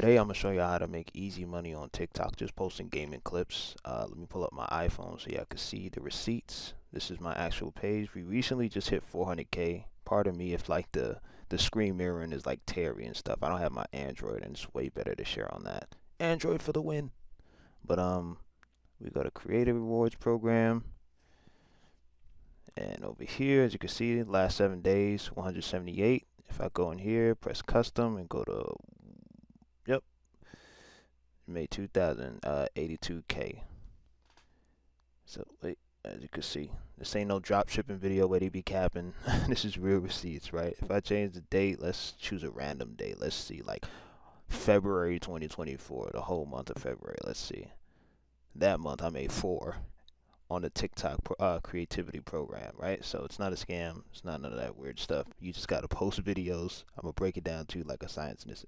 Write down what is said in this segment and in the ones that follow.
Today I'm gonna show you how to make easy money on TikTok just posting gaming clips. Let me pull up my iPhone so y'all can see the receipts. This is my actual page. We recently just hit 400K. Pardon me if like the screen mirroring is like Terry and stuff. I don't have my Android and it's way better to share on that. Android for the win. But we go to Creative Rewards Program. And over here, as you can see, last 7 days, 178. If I go in here, press custom and go to, yep, made 2,082K. So wait, as you can see, this ain't no drop shipping video where they be capping. This is real receipts, right? If I change the date, let's choose a random date. Let's see, like February 2024, the whole month of February. Let's see. That month I made 4 on the TikTok creativity program, right? So it's not a scam. It's not none of that weird stuff. You just gotta post videos. I'm gonna break it down to like a science in this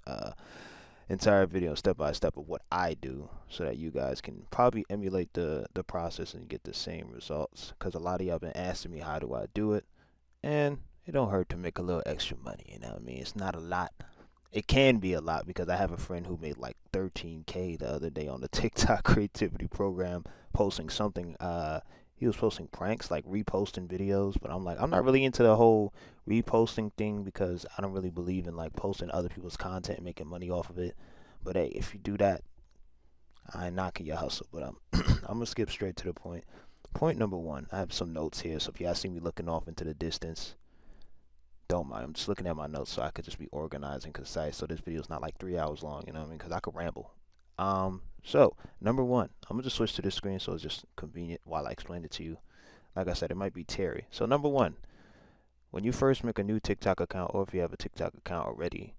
entire video step by step of what I do so that you guys can probably emulate the process and get the same results, because a lot of y'all been asking me how do I do it, and it don't hurt to make a little extra money, you know what I mean? It's not a lot. It can be a lot because I have a friend who made like 13K the other day on the TikTok creativity program posting something. He was posting pranks, like reposting videos, but I'm like, I'm not really into the whole reposting thing because I don't really believe in like posting other people's content and making money off of it. But hey, if you do that, I ain't knocking your hustle. But I'm gonna skip straight to the point. Point number one, I have some notes here, so if y'all see me looking off into the distance, don't mind. I'm just looking at my notes so I could just be organized and concise. So this video is not like 3 hours long, you know what I mean? Because I could ramble. So number one, I'm gonna just switch to this screen so it's just convenient while I explain it to you. Like I said, it might be Terry. So number one, when you first make a new TikTok account, or if you have a TikTok account already,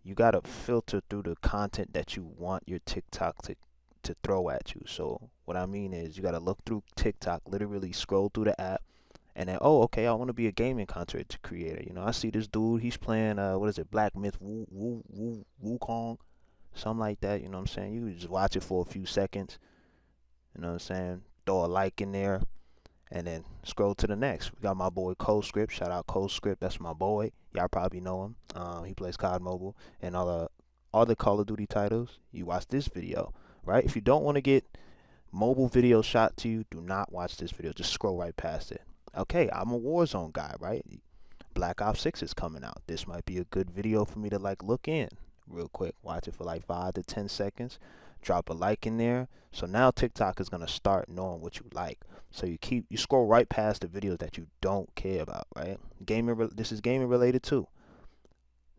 you gotta filter through the content that you want your TikTok to throw at you. So what I mean is you gotta look through TikTok, literally scroll through the app, and then, oh, okay, I want to be a gaming content creator. You know, I see this dude, he's playing what is it, Black Myth Wukong, something like that. You know what I'm saying? You just watch it for a few seconds. You know what I'm saying? Throw a like in there, and then scroll to the next. We got my boy CodeScript. Shout out CodeScript. That's my boy. Y'all probably know him. He plays COD Mobile and all the Call of Duty titles. You watch this video, right? If you don't want to get mobile video shot to you, do not watch this video. Just scroll right past it. Okay, I'm a Warzone guy, right? Black Ops 6 is coming out. This might be a good video for me to like look in real quick. Watch it for like 5 to 10 seconds. Drop a like in there. So now TikTok is gonna start knowing what you like. So you scroll right past the videos that you don't care about, right? This is gaming related too.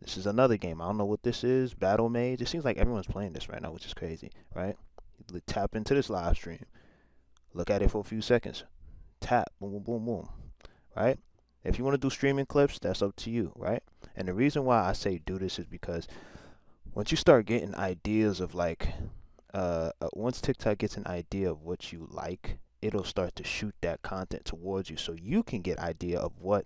This is another game. I don't know what this is. Battle Mage. It seems like everyone's playing this right now, which is crazy, right? Tap into this live stream. Look at it for a few seconds. Tap, boom, boom, boom, boom, right? If you want to do streaming clips, that's up to you, right? And the reason why I say do this is because once you start getting ideas of like, once TikTok gets an idea of what you like, it'll start to shoot that content towards you, so you can get an idea of what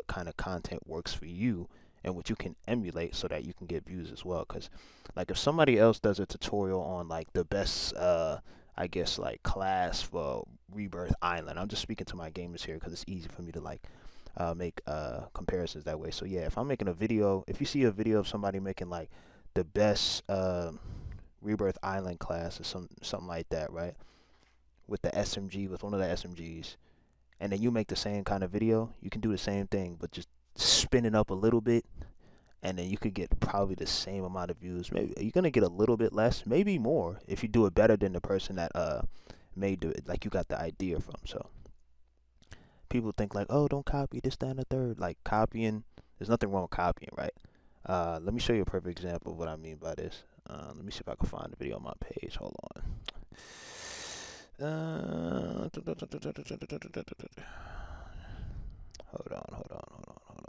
kind of content works for you and what you can emulate, so that you can get views as well. Because like if somebody else does a tutorial on like the best I guess like class for Rebirth Island. I'm just speaking to my gamers here because it's easy for me to like make comparisons that way. So yeah, if I'm making a video, if you see a video of somebody making like the best Rebirth Island class or something like that, right? With the SMG, with one of the SMGs, and then you make the same kind of video, you can do the same thing, but just spin it up a little bit, and then you could get probably the same amount of views. Maybe you're gonna get a little bit less, maybe more, if you do it better than the person that made it, like you got the idea from. So people think like, oh, don't copy this, that, and the third. Like copying, there's nothing wrong with copying, right? Let me show you a perfect example of what I mean by this. Let me see if I can find the video on my page. Hold on. Hold on, hold on,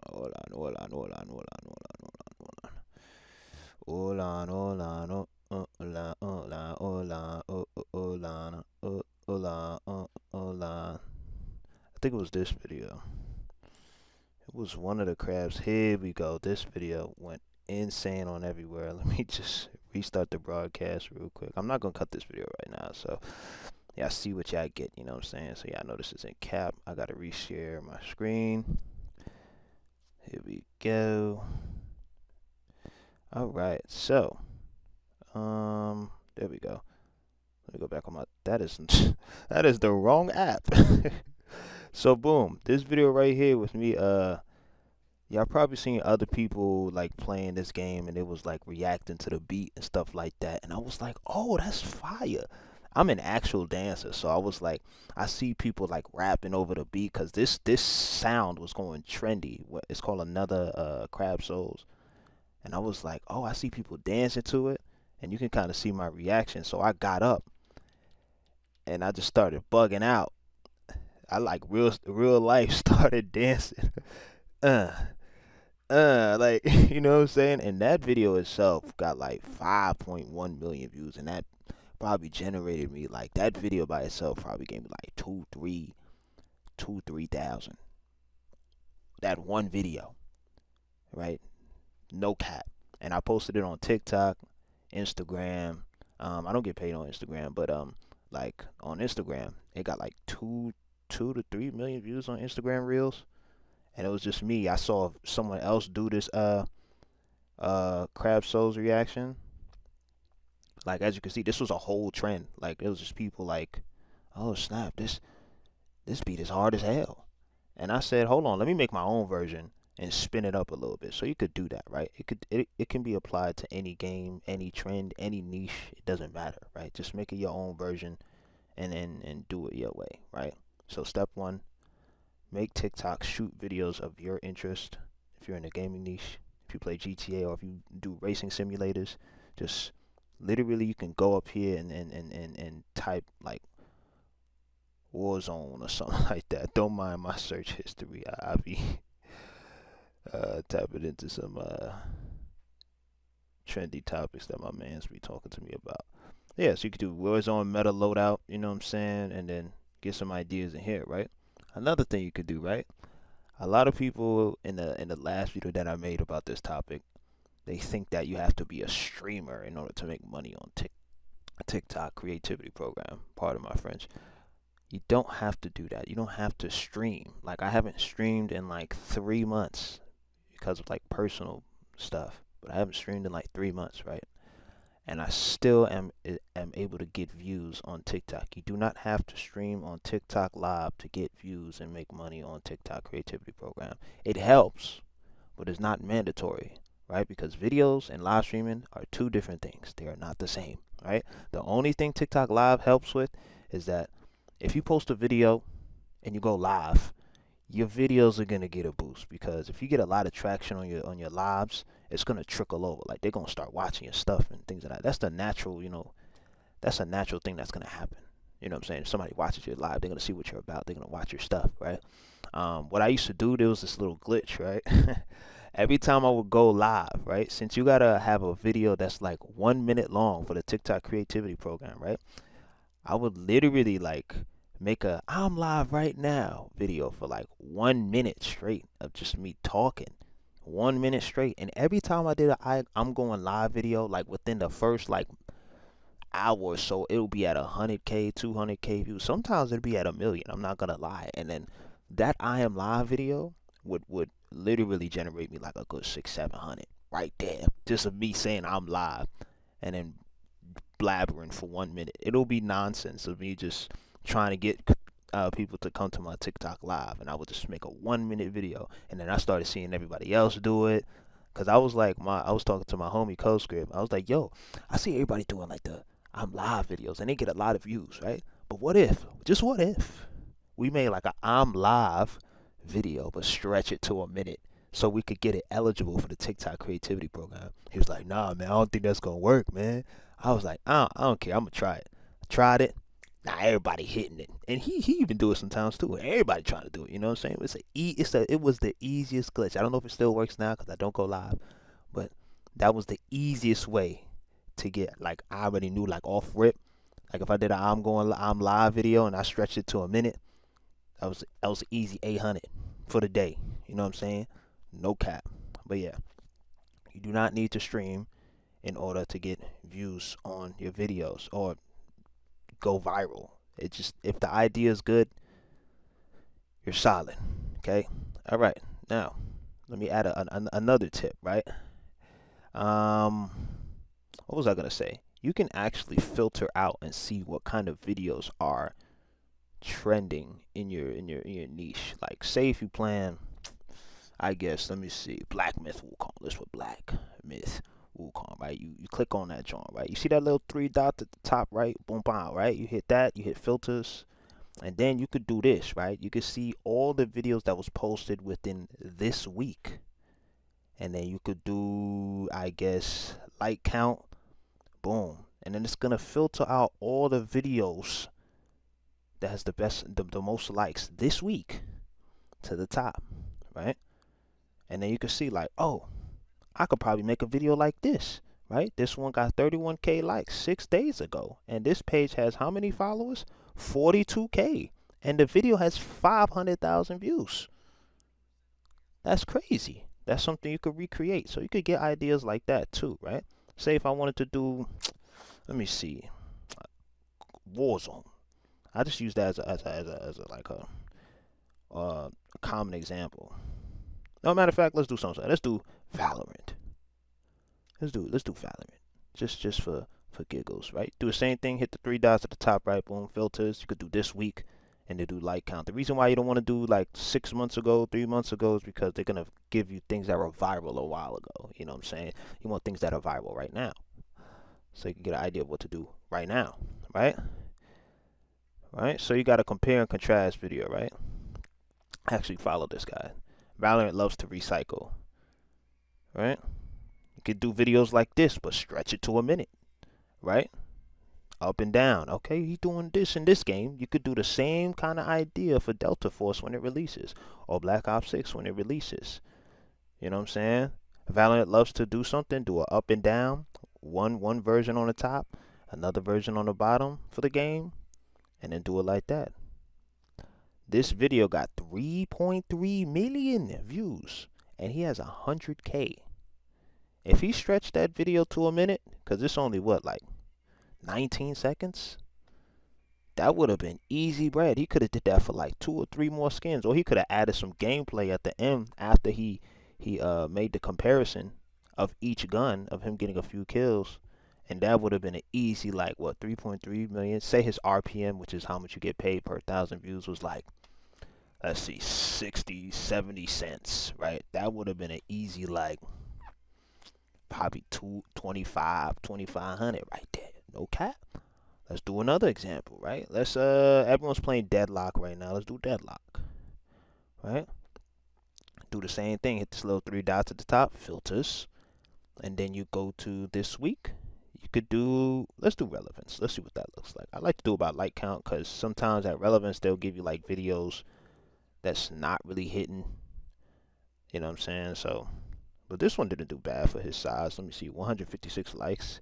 hold on, hold on, hold on, hold on, hold on, hold on, hold on, hold on. Hola, hola, hola, hola, hola, hola, hola, hola. I think it was this video. It was one of the crabs. Here we go. This video went insane on everywhere. Let me just restart the broadcast real quick. I'm not gonna cut this video right now, so y'all see what y'all get. You know what I'm saying? So y'all know this is in cap. I gotta reshare my screen. Here we go. All right, so There we go. Let me go back on my. That is that is the wrong app. So boom, this video right here with me. Y'all probably seen other people like playing this game and it was like reacting to the beat and stuff like that. And I was like, oh, that's fire. I'm an actual dancer, so I was like, I see people like rapping over the beat because this sound was going trendy. It's called Another Crab Souls, and I was like, oh, I see people dancing to it, and you can kind of see my reaction. So I got up and I just started bugging out. I like real life started dancing. uh, like you know what I'm saying? And that video itself got like 5.1 million views, and that probably generated me like that video by itself probably gave me like 3,000. That one video, right? No cap. And I posted it on TikTok, Instagram. I don't get paid on Instagram, but like on Instagram, it got like two to 3 million views on Instagram Reels, and it was just me. I saw someone else do this Crab Souls reaction. Like as you can see, this was a whole trend. Like it was just people like, oh snap, this beat is hard as hell. And I said, hold on, let me make my own version and spin it up a little bit. So you could do that, right? It can be applied to any game, any trend, any niche. It doesn't matter, right? Just make it your own version and do it your way, right? So step one, make TikTok shoot videos of your interest. If you're in the gaming niche, if you play GTA or if you do racing simulators, just literally you can go up here and type like Warzone or something like that. Don't mind my search history. I be tapping into some trendy topics that my man's be talking to me about. Yeah, so you could do Warzone meta loadout, you know what I'm saying, and then get some ideas in here, right? Another thing you could do, right? A lot of people in the last video that I made about this topic, they think that you have to be a streamer in order to make money on TikTok creativity program. Pardon my French. You don't have to do that. You don't have to stream. Like I haven't streamed in like 3 months because of like personal stuff. But I haven't streamed in like 3 months, right? And I still am able to get views on TikTok. You do not have to stream on TikTok Live to get views and make money on TikTok Creativity Program. It helps, but it's not mandatory, right? Because videos and live streaming are two different things. They are not the same, right? The only thing TikTok Live helps with is that if you post a video and you go live, your videos are gonna get a boost because if you get a lot of traction on your lives, it's gonna trickle over. Like they're gonna start watching your stuff and things like that. That's the natural, that's a natural thing that's gonna happen. You know what I'm saying? If somebody watches your live, they're gonna see what you're about. They're gonna watch your stuff, right? What I used to do, there was this little glitch, right? Every time I would go live, right? Since you gotta have a video that's like 1 minute long for the TikTok creativity program, right? I would literally like make a I'm live right now video for like 1 minute straight of just me talking. 1 minute straight. And every time I did I'm going live video, like within the first like hour or so, it'll be at 100K, 200K views. Sometimes it'll be at 1 million. I'm not gonna lie. And then that I am live video would literally generate me like a good 600, 700 right there. Just of me saying I'm live. And then blabbering for 1 minute. It'll be nonsense of me just trying to get people to come to my TikTok live, and I would just make a 1 minute video, and then I started seeing everybody else do it, cause I was like I was talking to my homie CoScript. I was like, yo, I see everybody doing like the I'm live videos, and they get a lot of views, right? But just what if, we made like a I'm live video, but stretch it to 1 minute? So we could get it eligible for the TikTok creativity program. He was like, nah, man, I don't think that's gonna work, man. I was like, I don't care. I'm gonna try it. I tried it. Now everybody hitting it, and he even do it sometimes too. Everybody trying to do it. You know what I'm saying? It was the easiest glitch. I don't know if it still works now because I don't go live, but that was the easiest way to get like I already knew like off rip. Like if I did a I'm live video and I stretched it to 1 minute, that was easy 800 for the day. You know what I'm saying? No cap. But yeah, you do not need to stream in order to get views on your videos or go viral. It just if the idea is good, you're solid. Okay. All right. Now, let me add another tip. Right. what was I gonna say? You can actually filter out and see what kind of videos are trending in your niche. Like, say if you plan, I guess, let me see, Black Myth Wukong. Let's put Black Myth Wukong, right? You click on that joint, right? You see that little three dots at the top, right? Boom, boom, right? You hit that, you hit filters, and then you could do this, right? You could see all the videos that was posted within this week. And then you could do, I guess, like count, boom. And then it's gonna filter out all the videos that has the most likes this week to the top, right? And then you can see like, oh, I could probably make a video like this, right? This one got 31K likes 6 days ago. And this page has how many followers? 42K. And the video has 500,000 views. That's crazy. That's something you could recreate. So you could get ideas like that too, right? Say if I wanted to do, let me see, Warzone. I just use that as a like a common example. No, matter of fact, let's do something. Let's do Valorant. Let's do Valorant. Just for giggles, right? Do the same thing. Hit the three dots at the top right. Boom, filters. You could do this week, and they do like count. The reason why you don't want to do like 6 months ago, 3 months ago is because they're gonna give you things that were viral a while ago. You know what I'm saying? You want things that are viral right now, so you can get an idea of what to do right now, right? Right. So you got a compare and contrast video, right? Actually, follow this guy. Valorant loves to recycle, right? You could do videos like this, but stretch it to a minute, right? Up and down. Okay, he's doing this in this game. You could do the same kind of idea for Delta Force when it releases, or Black Ops 6 when it releases. You know what I'm saying? Valorant loves to do something, do a up and down, one version on the top, another version on the bottom for the game, and then do it like that. This video got 3.3 million views, and he has 100K. If he stretched that video to a minute, because it's only what, like 19 seconds, that would have been easy bread. He could have did that for like 2 or 3 more skins, or he could have added some gameplay at the end after he made the comparison of each gun of him getting a few kills, and that would have been an easy, like, what, 3.3 million. Say his RPM, which is how much you get paid per 1,000 views, was like, let's see, 60, 70 cents, right? That would have been an easy, like, probably 225, 2,500 right there. No cap. Let's do another example, right? Let's everyone's playing Deadlock right now. Let's do Deadlock, right? Do the same thing. Hit this little 3 dots at the top, filters, and then you go to this week. You could do, let's do relevance. Let's see what that looks like. I like to do about like count, because sometimes at relevance they'll give you like videos that's not really hitting. You know what I'm saying? So, but this one didn't do bad for his size. Let me see, 156 likes.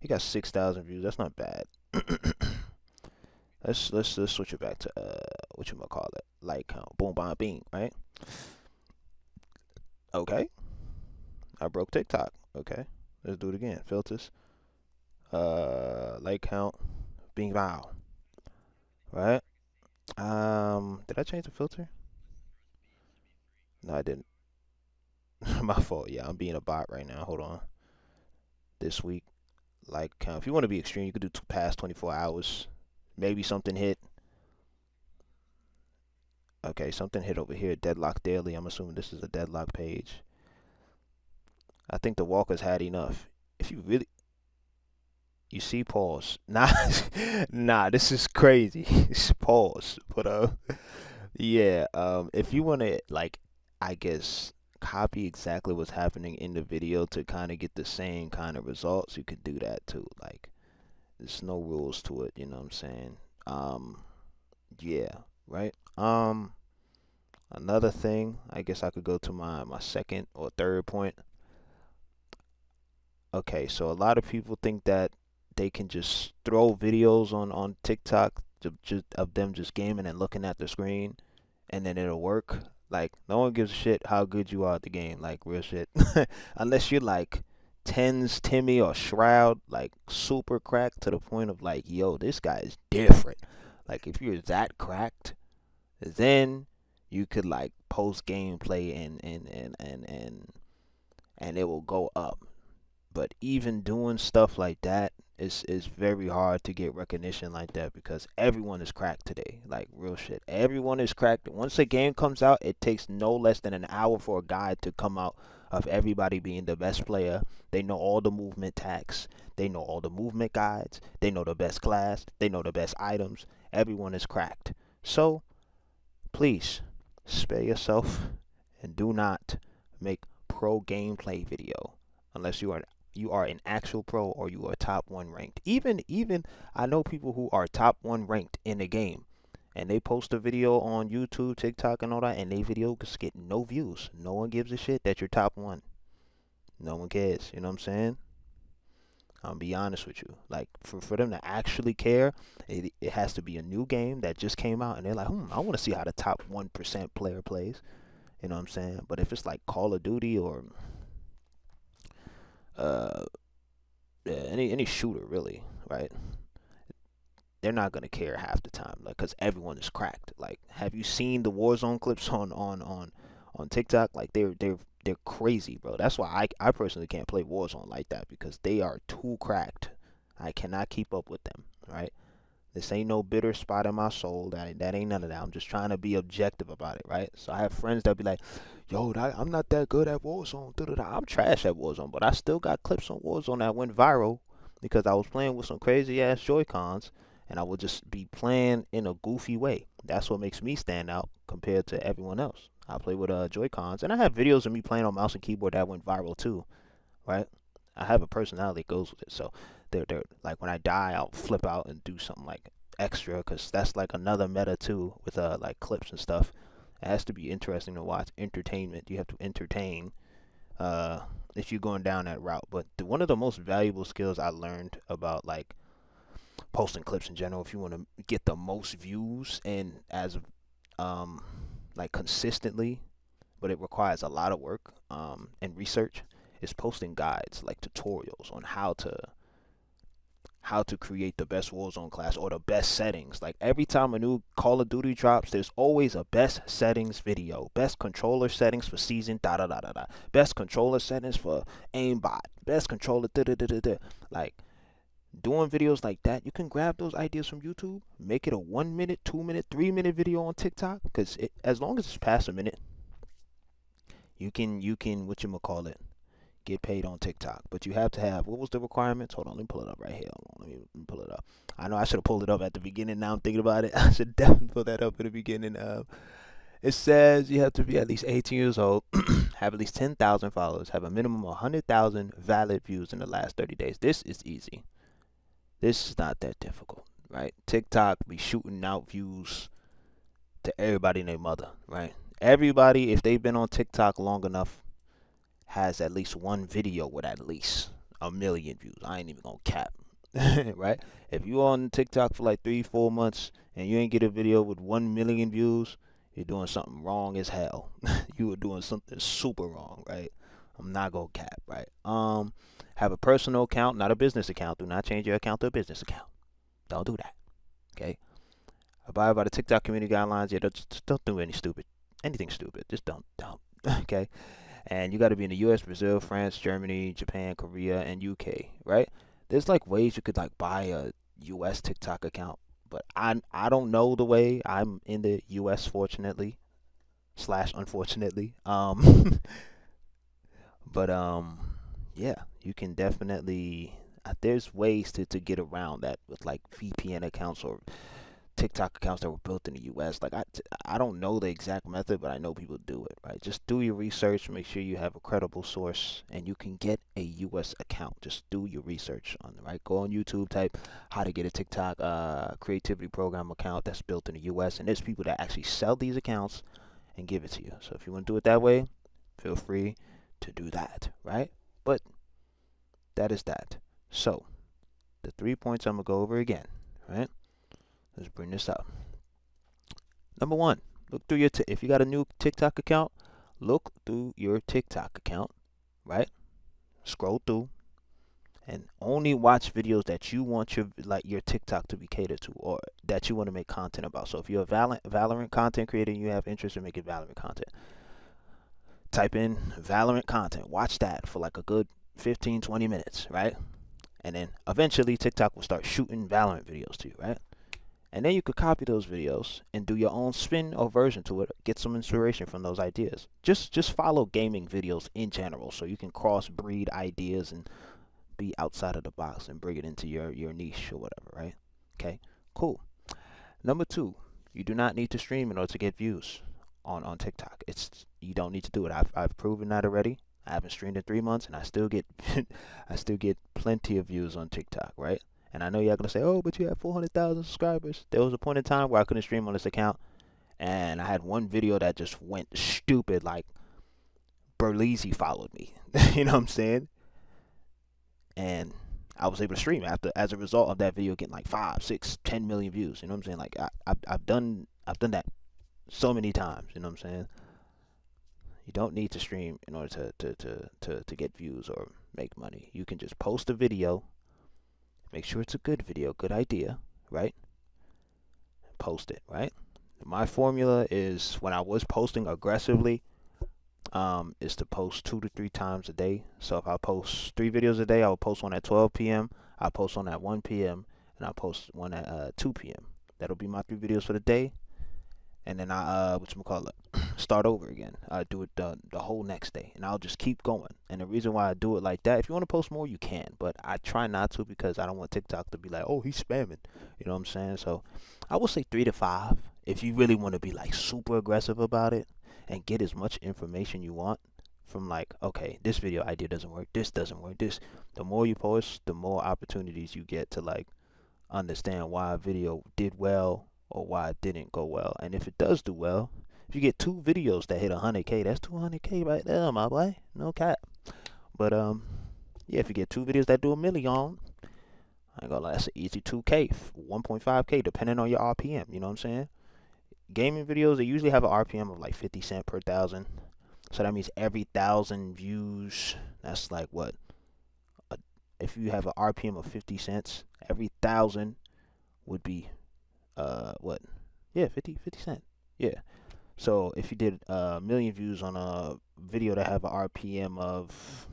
He got 6,000 views. That's not bad. let's switch it back to what you gonna call it? Like count. Boom, bam, bing, right? Okay. I broke TikTok. Okay. Let's do it again. Filters. Like count. Bing, wow. Right? Did I change the filter? No, I didn't. My fault. Yeah, I'm being a bot right now. Hold on. This week, like count. If you want to be extreme, you could do past 24 hours. Maybe something hit. Okay, something hit over here. Deadlock Daily. I'm assuming this is a Deadlock page. I think the walkers had enough. If you really, you see, pause. Nah, nah, this is crazy. Pause. But yeah. If you want to, like, I guess, copy exactly what's happening in the video to kind of get the same kind of results, you could do that too. Like, there's no rules to it. You know what I'm saying? Yeah. Right. Another thing, I guess I could go to my second or third point. Okay, so a lot of people think that they can just throw videos on TikTok just of them just gaming and looking at the screen, and then it'll work. Like, no one gives a shit how good you are at the game, like, real shit. Unless you're like Tens, Timmy, or Shroud, like super cracked to the point of like, yo, this guy is different. Like, if you're that cracked, then you could like post gameplay and it will go up. But even doing stuff like that is very hard to get recognition like that because everyone is cracked today. Like real shit. Everyone is cracked. Once a game comes out, it takes no less than an hour for a guide to come out of everybody being the best player. They know all the movement tags. They know all the movement guides. They know the best class. They know the best items. Everyone is cracked. So please spare yourself and do not make pro gameplay video unless you are an actual pro or you are top 1 ranked. Even I know people who are top 1 ranked in the game and they post a video on YouTube, TikTok and all that and they videos get no views. No one gives a shit that you're top 1. No one cares, you know what I'm saying? I'll be honest with you. Like for them to actually care, it has to be a new game that just came out and they're like, I want to see how the top 1% player plays. You know what I'm saying? But if it's like Call of Duty or any shooter really, right? They're not gonna care half the time, like, cause everyone is cracked. Like, have you seen the Warzone clips on TikTok? Like, they're crazy, bro. That's why I personally can't play Warzone like that because they are too cracked. I cannot keep up with them, right? This ain't no bitter spot in my soul. That ain't none of that. I'm just trying to be objective about it, right? So I have friends that be like, yo, I'm not that good at Warzone. I'm trash at Warzone, but I still got clips on Warzone that went viral because I was playing with some crazy ass Joy-Cons and I would just be playing in a goofy way. That's what makes me stand out compared to everyone else. I play with Joy-Cons and I have videos of me playing on mouse and keyboard that went viral too, right? I have a personality that goes with it. So they're like when I die, I'll flip out and do something like extra because that's like another meta too with like clips and stuff. It has to be interesting to watch. Entertainment. You have to entertain if you're going down that route. But one of the most valuable skills I learned about like posting clips in general, if you want to get the most views and as like consistently, but it requires a lot of work and research, is posting guides like tutorials on how to create the best Warzone class or the best settings. Like every time a new Call of Duty drops, there's always a best settings video. Best controller settings for season da da da da da. Best controller settings for aimbot. Best controller da da da da da. Like doing videos like that, you can grab those ideas from YouTube, make it a 1 minute, 2 minute, 3 minute video on TikTok. Because as long as it's past a minute, you can whatchamacallit, get paid on TikTok. But you have to have, what was the requirements? Hold on, let me pull it up right here. Hold on, let me pull it up. I know I should have pulled it up at the beginning. Now I'm thinking about it. I should definitely pull that up at the beginning. It says you have to be at least 18 years old, have at least 10,000 followers, have a minimum of 100,000 valid views in the last 30 days. This is easy. This is not that difficult, right? TikTok be shooting out views to everybody and their mother, right? Everybody, if they've been on TikTok long enough, has at least one video with at least 1 million views. I ain't even gonna cap, right? If you on TikTok for like 3-4 months and you ain't get a video with 1 million views, you're doing something wrong as hell. You are doing something super wrong, right? I'm not gonna cap, right? Have a personal account, not a business account. Do not change your account to a business account. Don't do that, okay? Abide by the TikTok community guidelines. Yeah, just don't do anything stupid. Just don't, okay? And you got to be in the U.S., Brazil, France, Germany, Japan, Korea, and UK, right? There's like ways you could like buy a U.S. TikTok account, but I don't know the way. I'm in the U.S. fortunately / unfortunately. But yeah, you can definitely. There's ways to get around that with like VPN accounts or TikTok accounts that were built in the U.S. Like I don't know the exact method, but I know people do it, right? Just do your research, make sure you have a credible source, and you can get a U.S. account. Just do your research on it, right? Go on YouTube, type how to get a TikTok creativity program account that's built in the U.S. And there's people that actually sell these accounts and give it to you. So if you want to do it that way, feel free to do that, right? But that is that. So the 3 points I'm gonna go over again, right? Let's bring this up. Number 1, look through your if you got a new TikTok account, look through your TikTok account, right? Scroll through and only watch videos that you want your TikTok to be catered to or that you want to make content about. So if you're a Valorant content creator and you have interest in making Valorant content, type in Valorant content. Watch that for like a good 15, 20 minutes, right? And then eventually TikTok will start shooting Valorant videos to you, right? And then you could copy those videos and do your own spin or version to it. Get some inspiration from those ideas. Just follow gaming videos in general, so you can cross breed ideas and be outside of the box and bring it into your niche or whatever, right? Okay, cool. Number 2, you do not need to stream in order to get views on TikTok. You don't need to do it. I've proven that already. I haven't streamed in 3 months and I still get I still get plenty of views on TikTok, right? And I know y'all gonna say, oh, but you have 400,000 subscribers. There was a point in time where I couldn't stream on this account, and I had one video that just went stupid, like Berleezy followed me. You know what I'm saying? And I was able to stream as a result of that video getting like 5, 6, 10 million views. You know what I'm saying? Like I've done that so many times. You know what I'm saying? You don't need to stream in order to get views or make money. You can just post a video. Make sure it's a good video, good idea, right? Post it, right? My formula is, when I was posting aggressively, is to post 2 to 3 times a day. So if I post 3 videos a day, I will post one at 12 p.m., I post one at 1 p.m., and I post one at 2 p.m. That'll be my 3 videos for the day. And then I start over again. I do it the whole next day, and I'll just keep going. And the reason why I do it like that, if you want to post more, you can, but I try not to, because I don't want TikTok to be like, oh, he's spamming. You know what I'm saying? So I will say 3 to 5 if you really want to be like super aggressive about it and get as much information you want from, like, okay, this video idea doesn't work, this doesn't work, this. The more you post, the more opportunities you get to like understand why a video did well or why it didn't go well. And if it does do well, if you get 2 videos that hit 100K, that's 200K right there, my boy. No cap. But yeah, if you get 2 videos that do 1 million, I ain't gonna lie, that's an easy 2K, 1.5K, depending on your RPM. You know what I'm saying? Gaming videos, they usually have an RPM of like 50 cents per 1,000. So that means every 1,000 views, that's like what? If you have an RPM of 50 cents, every 1,000 would be what? Yeah, 50 cents. Yeah. So if you did 1 million views on a video that have an RPM of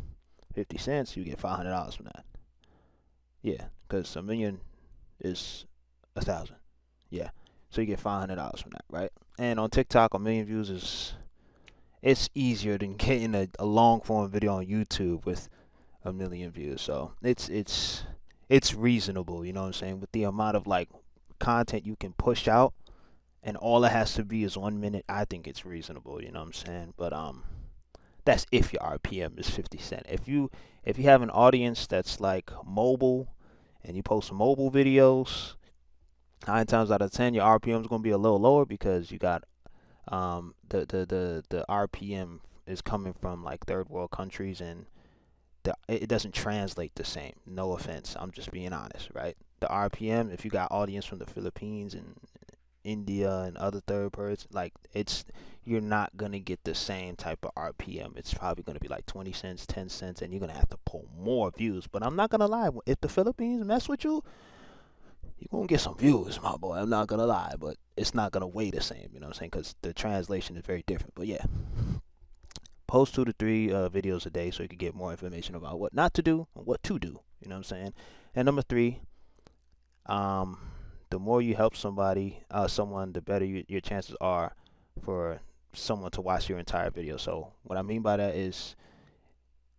50 cents, you get $500 from that. Yeah, because 1 million is 1,000. Yeah, so you get $500 from that, right? And on TikTok, 1 million views it's easier than getting a long form video on YouTube with 1 million views. So it's reasonable, you know what I'm saying? With the amount of like content you can push out, and all it has to be is 1 minute, I think it's reasonable, you know what I'm saying? But that's if your RPM is 50 cents. If you have an audience that's like mobile and you post mobile videos, 9 times out of 10 your RPM is going to be a little lower, because you got the RPM is coming from like third world countries, and it doesn't translate the same. No offense, I'm just being honest, right? The RPM, if you got audience from the Philippines and India and other third parts, like you're not gonna get the same type of RPM. It's probably gonna be like 20 cents, 10 cents, and you're gonna have to pull more views. But I'm not gonna lie, if the Philippines mess with you, you're gonna get some views, my boy. I'm not gonna lie, but it's not gonna weigh the same, you know what I'm saying? Because the translation is very different. But yeah, post 2 to 3 videos a day so you can get more information about what not to do and what to do. You know what I'm saying? And number 3, the more you help someone, the better your chances are for someone to watch your entire video. So what I mean by that is,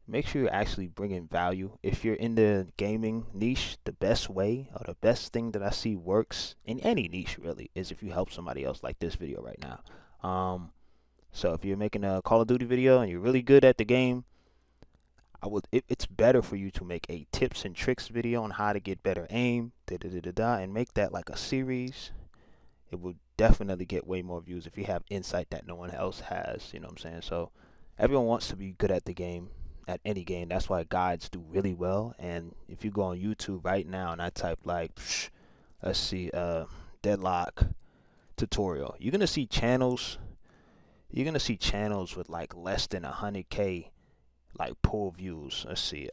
make sure you're actually bringing value. If you're in the gaming niche, the best way, or the best thing that I see works in any niche really, is if you help somebody else, like this video right now. So if you're making a Call of Duty video and you're really good at the game, it's better for you to make a tips and tricks video on how to get better aim, and make that like a series. It will definitely get way more views if you have insight that no one else has, you know what I'm saying? So everyone wants to be good at the game, at any game. That's why guides do really well. And if you go on YouTube right now and I type like, let's see, Deadlock tutorial, you're gonna see channels with like less than 100K like pull views. Let's see,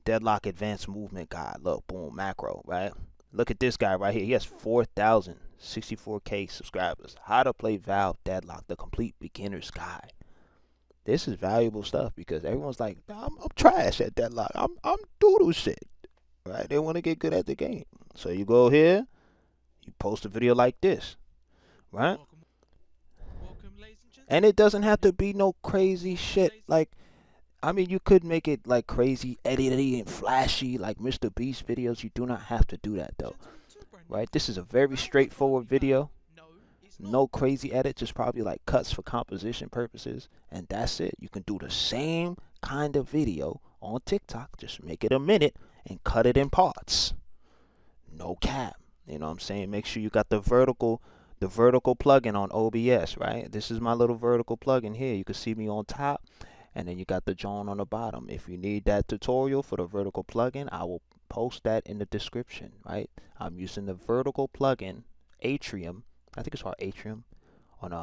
Deadlock advanced movement guide. Look, boom, macro, right? Look at this guy right here. He has 4,064K subscribers. How to play Valve Deadlock, the complete beginner's guide. This is valuable stuff because everyone's like, "Nah, I'm trash at Deadlock. I'm doodle shit." Right? They want to get good at the game. So you go here, you post a video like this, right? And it doesn't have to be no crazy shit. Like, I mean, you could make it like crazy, edity and flashy, like Mr. Beast videos. You do not have to do that though, right? This is a very straightforward video. No crazy edit, just probably like cuts for composition purposes, and that's it. You can do the same kind of video on TikTok, just make it a minute and cut it in parts. No cap. You know what I'm saying? Make sure you got the vertical plugin on OBS, right? This is my little vertical plugin here. You can see me on top, and then you got the John on the bottom. If you need that tutorial for the vertical plugin, I will post that in the description, right? I'm using the vertical plugin, Atrium. I think it's called Atrium on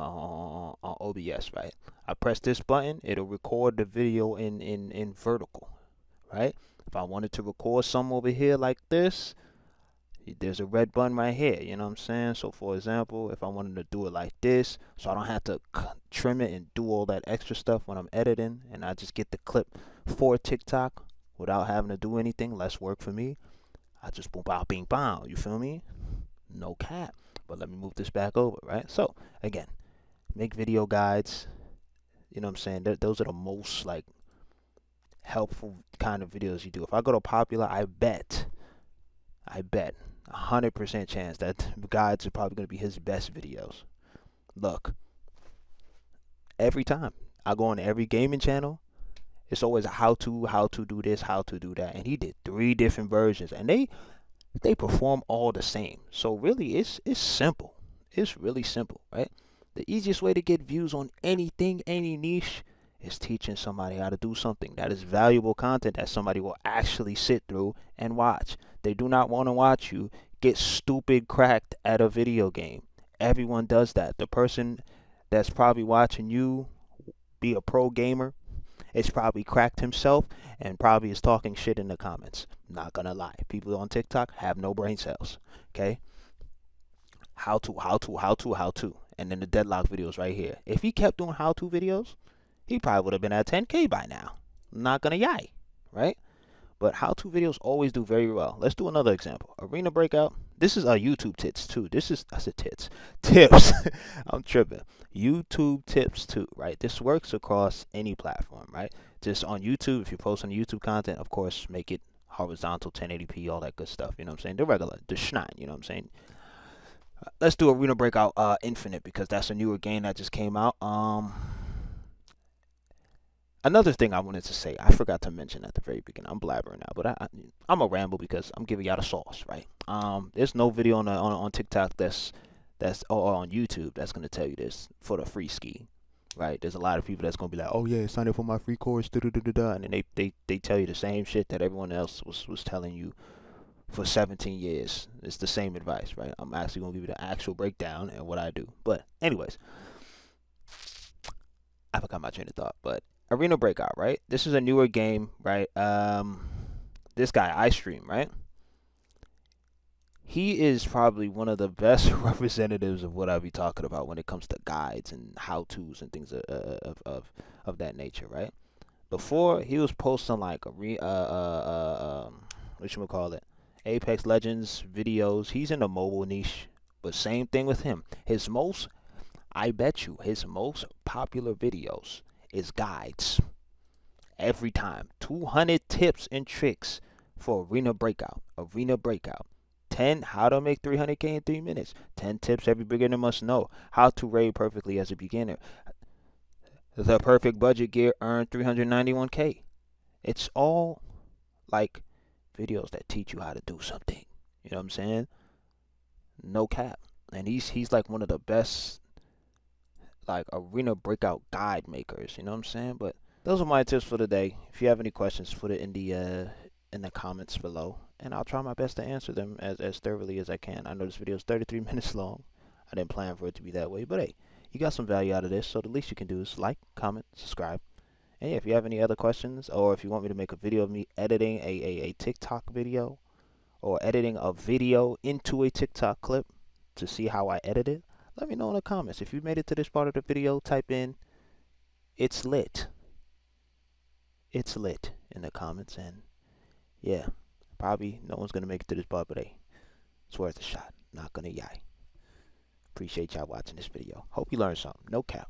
OBS, right? I press this button, it'll record the video in vertical, right? If I wanted to record some over here like this, there's a red button right here, you know what I'm saying? So for example, if I wanted to do it like this, so I don't have to trim it and do all that extra stuff when I'm editing, and I just get the clip for TikTok without having to do anything, less work for me, I just boom, bow, bing, bow, you feel me? No cap. But let me move this back over, right? So again, make video guides, you know what I'm saying? Those are the most like helpful kind of videos you do. If I go to Popular, I bet 100% chance that guides are probably going to be his best videos. Look, every time I go on every gaming channel, it's always how to do this, how to do that, and he did 3 different versions, and they perform all the same. So really, it's simple. It's really simple, right? The easiest way to get views on anything, any niche, is teaching somebody how to do something that is valuable content that somebody will actually sit through and watch. They do not want to watch you get stupid cracked at a video game. Everyone does that. The person that's probably watching you be a pro gamer is probably cracked himself and probably is talking shit in the comments. Not gonna lie. People on TikTok have no brain cells. Okay? How to. And then the Deadlock videos right here. If he kept doing how to videos, he probably would have been at 10K by now. Not gonna yai, right? But how-to videos always do very well. Let's do another example. Arena Breakout. This is a YouTube tips too. I said tits. Tips. I'm tripping. YouTube tips too, right? This works across any platform, right? Just on YouTube, if you're posting YouTube content, of course, make it horizontal, 1080p, all that good stuff. You know what I'm saying? The regular, the schnein, you know what I'm saying? Let's do Arena Breakout Infinite because that's a newer game that just came out. Another thing I wanted to say, I forgot to mention at the very beginning. I'm blabbering now, but I'm a ramble because I'm giving y'all the sauce, right? There's no video on TikTok or on YouTube that's gonna tell you this for the free ski, right? There's a lot of people that's gonna be like, oh yeah, sign up for my free course, and then they tell you the same shit that everyone else was telling you for 17 years. It's the same advice, right? I'm actually gonna give you the actual breakdown and what I do. But anyways, I forgot my train of thought, but. Arena Breakout, right? This is a newer game, right? This guy, iStream, right? He is probably one of the best representatives of what I'll be talking about when it comes to guides and how-tos and things of that nature, right? Before, he was posting like Apex Legends videos. He's in the mobile niche, but same thing with him. I bet you, his most popular videos is guides. Every time. 200 tips and tricks for Arena Breakout. 10 how to make 300K in 3 minutes. 10 tips every beginner must know. How to raid perfectly as a beginner. The perfect budget gear earned 391K. It's all like videos that teach you how to do something. You know what I'm saying? No cap. And he's like one of the best like Arena Breakout guide makers, you know what I'm saying? But those are my tips for today. If you have any questions, put it in the comments below, and I'll try my best to answer them as thoroughly as I can. I know this video is 33 minutes long. I didn't plan for it to be that way, but hey, you got some value out of this, so the least you can do is like, comment, subscribe. And yeah, if you have any other questions, or if you want me to make a video of me editing a TikTok video, or editing a video into a TikTok clip to see how I edit it, let me know in the comments. If you made it to this part of the video, type in "it's lit." it's lit in the comments, and yeah, probably no one's gonna make it to this part, but hey, it's worth a shot. Not gonna yai. Appreciate y'all watching this video. Hope you learned something. No cap.